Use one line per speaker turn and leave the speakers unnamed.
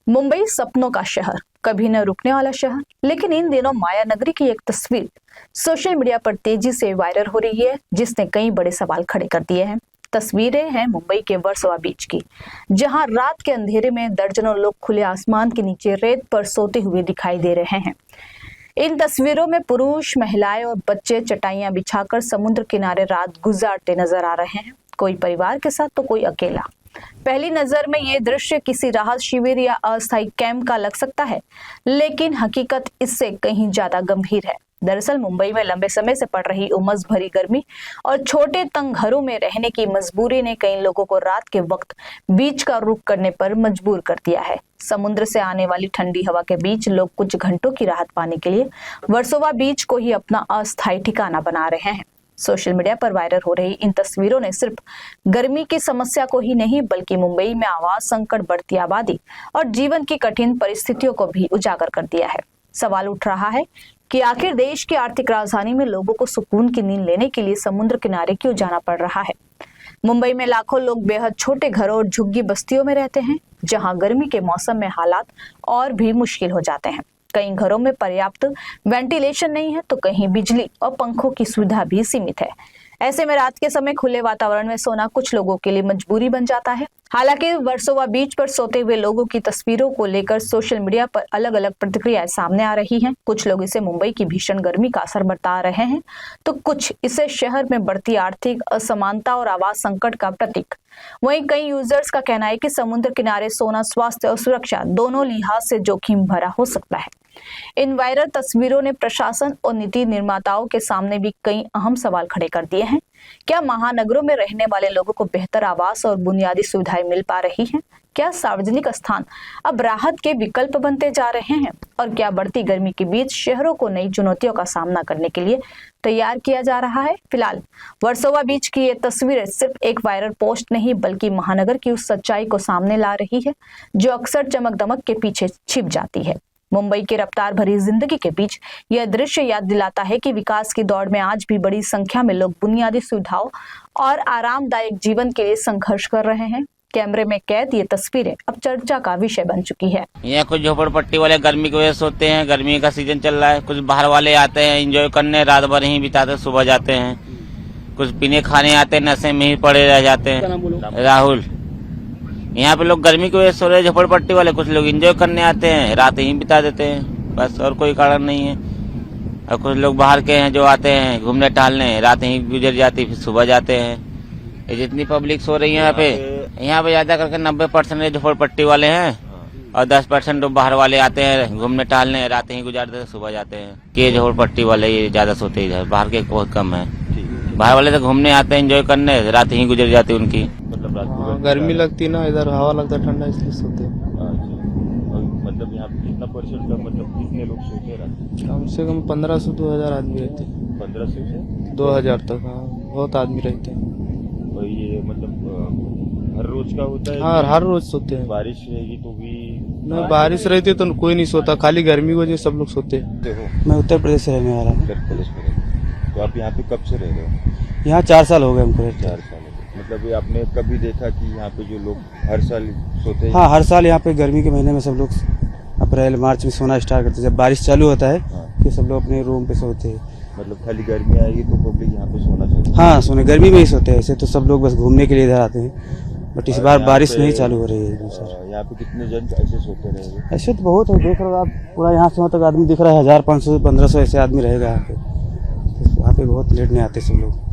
मुंबई सपनों का शहर, कभी न रुकने वाला शहर। लेकिन इन दिनों माया नगरी की एक तस्वीर सोशल मीडिया पर तेजी से वायरल हो रही है, जिसने कई बड़े सवाल खड़े कर दिए हैं। तस्वीरें हैं मुंबई के वर्सोवा बीच की, जहां रात के अंधेरे में दर्जनों लोग खुले आसमान के नीचे रेत पर सोते हुए दिखाई दे रहे हैं। इन तस्वीरों में पुरुष, महिलाएं और बच्चे चटाइयां बिछाकर समुद्र किनारे रात गुजारते नजर आ रहे हैं, कोई परिवार के साथ तो कोई अकेला। पहली नजर में ये दृश्य किसी राहत शिविर या अस्थायी कैंप का लग सकता है, लेकिन हकीकत इससे कहीं ज्यादा गंभीर है। दरअसल मुंबई में लंबे समय से पड़ रही उमस भरी गर्मी और छोटे तंग घरों में रहने की मजबूरी ने कई लोगों को रात के वक्त बीच का रुख करने पर मजबूर कर दिया है। समुद्र से आने वाली ठंडी हवा के बीच लोग कुछ घंटों की राहत पाने के लिए वर्सोवा बीच को ही अपना अस्थायी ठिकाना बना रहे हैं। सोशल मीडिया पर वायरल हो रही इन तस्वीरों ने सिर्फ गर्मी की समस्या को ही नहीं, बल्कि मुंबई में आवास संकट, बढ़ती आबादी और जीवन की कठिन परिस्थितियों को भी उजागर कर दिया है। सवाल उठ रहा है कि आखिर देश की आर्थिक राजधानी में लोगों को सुकून की नींद लेने के लिए समुद्र किनारे क्यों जाना पड़ रहा है। मुंबई में लाखों लोग बेहद छोटे घरों और झुग्गी बस्तियों में रहते हैं, जहां गर्मी के मौसम में हालात और भी मुश्किल हो जाते हैं। कई घरों में पर्याप्त वेंटिलेशन नहीं है, तो कहीं बिजली और पंखों की सुविधा भी सीमित है। ऐसे में रात के समय खुले वातावरण में सोना कुछ लोगों के लिए मजबूरी बन जाता है। हालांकि वर्सोवा बीच पर सोते हुए लोगों की तस्वीरों को लेकर सोशल मीडिया पर अलग अलग प्रतिक्रियाएं सामने आ रही हैं। कुछ लोग इसे मुंबई की भीषण गर्मी का असर बता रहे हैं, तो कुछ इसे शहर में बढ़ती आर्थिक असमानता और आवास संकट का प्रतीक। वहीं कई यूजर्स का कहना है कि समुद्र किनारे सोना स्वास्थ्य और सुरक्षा दोनों लिहाज से जोखिम भरा हो सकता है। इन वायरल तस्वीरों ने प्रशासन और नीति निर्माताओं के सामने भी कई अहम सवाल खड़े कर दिए हैं। क्या महानगरों में रहने वाले लोगों को बेहतर आवास और बुनियादी सुविधाएं मिल पा रही हैं? क्या सार्वजनिक स्थान अब राहत के विकल्प बनते जा रहे हैं? और क्या बढ़ती गर्मी के बीच शहरों को नई चुनौतियों का सामना करने के लिए तैयार किया जा रहा है? फिलहाल वर्सोवा बीच की ये तस्वीरें सिर्फ एक वायरल पोस्ट नहीं, बल्कि महानगर की उस सच्चाई को सामने ला रही है जो अक्सर चमक दमक के पीछे छिप जाती है। मुंबई की रफ्तार भरी जिंदगी के बीच यह दृश्य याद दिलाता है कि विकास की दौड़ में आज भी बड़ी संख्या में लोग बुनियादी सुविधाओं और आरामदायक जीवन के लिए संघर्ष कर रहे हैं। कैमरे में कैद ये तस्वीरें अब चर्चा का विषय बन चुकी है।
यहाँ कुछ झोपड़पट्टी वाले गर्मी की वजह से होते हैं, गर्मी का सीजन चल रहा है। कुछ बाहर वाले आते हैं एंजॉय करने, रात भर यहीं बिताते, सुबह जाते हैं। कुछ पीने खाने आते हैं, नशे में ही पड़े रह जाते हैं। राहुल, यहाँ पे लोग गर्मी की वजह से हो रहे, झोपड़पट्टी वाले कुछ लोग एंजॉय करने आते हैं, रात यहीं बिता देते हैं, बस और कोई कारण नहीं है। और कुछ लोग बाहर के हैं जो आते हैं घूमने टहलने, रात यहीं गुजर जाती, फिर सुबह जाते हैं। ये जितनी पब्लिक सो रही है यहाँ पे ज्यादा करके 90% झोपड़पट्टी वाले हैं और 10% लोग बाहर वाले आते हैं घूमने टहलने, रात यहीं गुजारते हैं, सुबह जाते हैं। ये झोपड़पट्टी वाले ये ज्यादा सोते ही है, बाहर के बहुत कम है। बाहर वाले तो घूमने आते हैं, एंजॉय करने, रात यहीं गुजर जाती है उनकी।
गर्मी लगती ना, इधर हवा लगता ठंडा, इसलिए सोते हैं।
मतलब यहाँ पे कितना परसेंट, मतलब कितने लोग सोते रहते?
कम से कम 1500 से 2000 आदमी रहते हैं।
1500 से
2000 तक, हाँ, बहुत आदमी रहते हैं।
और ये मतलब हर रोज का होता है?
हाँ, हर रोज सोते हैं।
बारिश रहेगी तो भी?
नहीं, बारिश रहती है तो कोई नहीं सोता, खाली गर्मी की वजह से सब लोग सोते हैं। मैं उत्तर प्रदेश से रहने वाला हूँ।
उत्तर प्रदेश में? तो आप यहाँ पे कब से रह रहे हो?
यहाँ 4 साल हो गए हमको।
4 साल। मतलब ये आपने कभी देखा कि यहाँ पे जो लोग हर साल सोते हैं?
हाँ, हर साल यहाँ पे गर्मी के महीने में सब लोग अप्रैल मार्च में सोना स्टार्ट करते हैं। जब बारिश चालू होता है कि सब लोग अपने रूम पे सोते हैं।
मतलब खाली गर्मी आएगी तो पब्लिक यहाँ पे सोना चाहती है?
हाँ, सोने गर्मी में ही सोते हैं। ऐसे तो सब लोग बस घूमने के लिए इधर आते हैं, बट इस बार बारिश नहीं चालू हो रही है।
यहाँ पे कितने जन ऐसे सोते रहेंगे?
ऐसे तो बहुत है, देख रहे हो आप, पूरा यहाँ से वहाँ तक आदमी दिख रहा है। 1500 से 1500 ऐसे आदमी रहेगा यहाँ पे। तो यहाँ पे बहुत लेट नहीं आते सब लोग।